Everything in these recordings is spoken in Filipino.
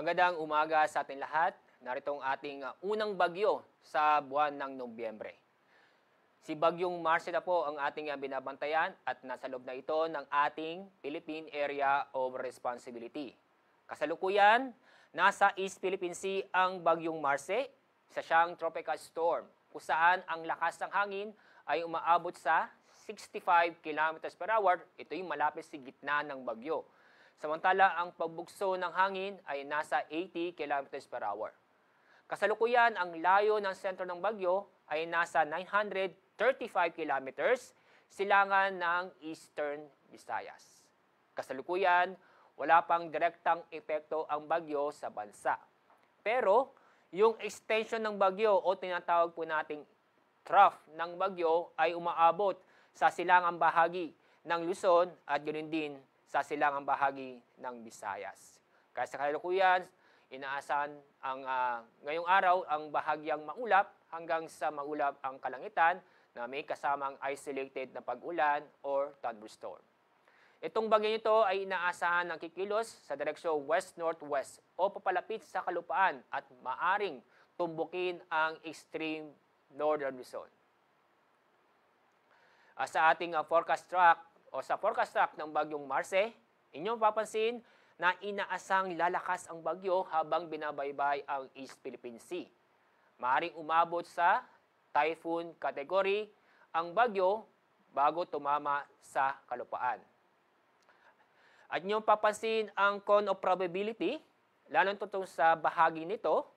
Magandang umaga sa ating lahat. Narito ang ating unang bagyo sa buwan ng Nobyembre. Si Bagyong Marce na po ang ating binabantayan at nasa loob na ito ng ating Philippine Area of Responsibility. Kasalukuyan, nasa East Philippine Sea ang Bagyong Marce, isa siyang tropical storm kung saan ang lakas ng hangin ay umaabot sa 65 kilometers per hour. Ito yung malapit sa gitna ng bagyo. Samantala, ang pagbugso ng hangin ay nasa 80 kilometers per hour. Kasalukuyan, ang layo ng sentro ng bagyo ay nasa 935 kilometers silangan ng Eastern Visayas. Kasalukuyan, wala pang direktang epekto ang bagyo sa bansa. Pero, yung extension ng bagyo o tinatawag po nating trough ng bagyo ay umaabot sa silangang bahagi ng Luzon at ganoon din sa silangang bahagi ng Visayas. Kaya sa kasalukuyan, inaasahan ngayong araw ang bahagyang maulap hanggang sa maulap ang kalangitan na may kasamang isolated na pag-ulan or thunderstorm. Itong bagyo nito ay inaasahan ng kikilos sa direksyon west-northwest o papalapit sa kalupaan at maaring tumbukin ang extreme northern Luzon. Sa ating forecast track ng Bagyong Marce, inyong papansin na inaasang lalakas ang bagyo habang binabaybay ang East Philippine Sea. Maaring umabot sa typhoon category ang bagyo bago tumama sa kalupaan. At inyong papansin ang cone of probability, lalo tutong sa bahagi nito.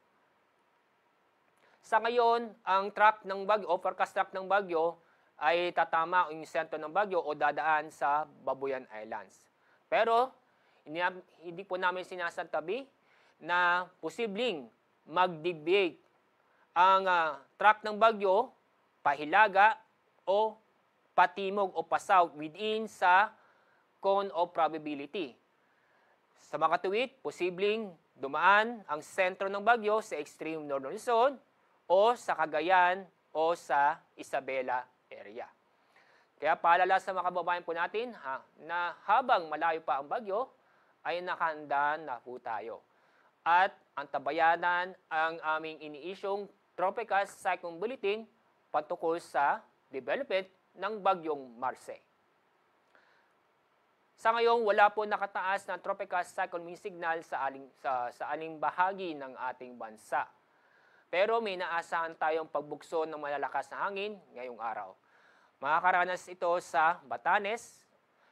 Sa ngayon, ang track ng bagyo o forecast track ng bagyo ay tatama yung sentro ng bagyo o dadaan sa Babuyan Islands. Pero, hindi po namin sinasantabi na posibleng mag-deviate ang track ng bagyo pahilaga o patimog o pa-south within sa cone of probability. Sa makatuwid, posibleng dumaan ang sentro ng bagyo sa extreme northern Luzon o sa Cagayan o sa Isabela area. Kaya paalala sa mga kababayan po natin na habang malayo pa ang bagyo, ay nakahanda na po tayo. At ang tabayanan ang aming iniisyong Tropical Cyclone Bulletin patungkol sa development ng Bagyong Marce. Sa ngayon, wala po nakataas na Tropical Cyclone Wind Signal sa aling bahagi ng ating bansa. Pero may naasahan tayong pagbugso ng malalakas na hangin ngayong araw. Makakaranas ito sa Batanes,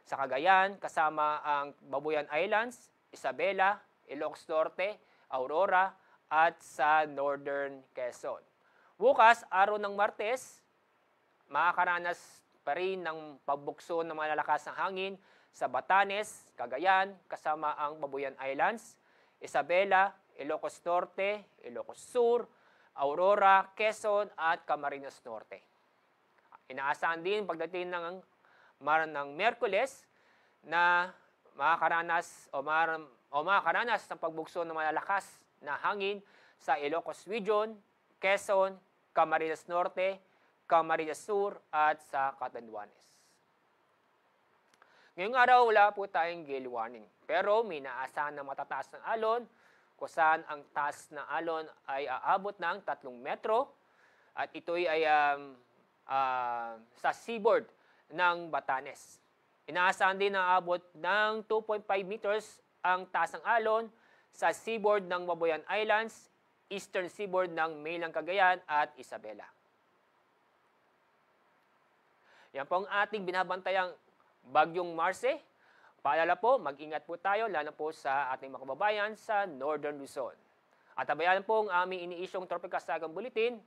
sa Cagayan, kasama ang Babuyan Islands, Isabela, Ilocos Norte, Aurora, at sa Northern Quezon. Bukas, araw ng Martes, makakaranas pa rin ng pagbugso ng malalakas na hangin sa Batanes, Cagayan, kasama ang Babuyan Islands, Isabela, Ilocos Norte, Ilocos Sur, Aurora, Quezon at Camarines Norte. Inaasahan din pagdating ng Miyerkules na makakaranas ng pagbugso ng malalakas na hangin sa Ilocos Region, Quezon, Camarines Norte, Camarines Sur at sa Catanduanes. Ngayong araw wala po tayong gale warning, pero may naasahan na matataas ng alon kung saan ang taas na alon ay aabot ng 3 metro at ito'y ay sa seaboard ng Batanes. Inaasahan din na aabot ng 2.5 meters ang taas ng alon sa seaboard ng Babuyan Islands, eastern seaboard ng mainland Cagayan at Isabela. Yan po ang ating binabantayang Bagyong Marce. Paalala po, mag-ingat po tayo, lalo po sa ating mga kababayan sa Northern Luzon. At tabayan po ang aming iniisyong Tropical Cyclone Bulletin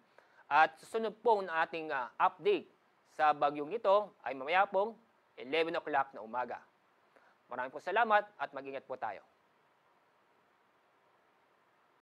at susunod po na ating update sa bagyong ito ay mamaya pong 11 o'clock na umaga. Maraming po salamat at mag-ingat po tayo.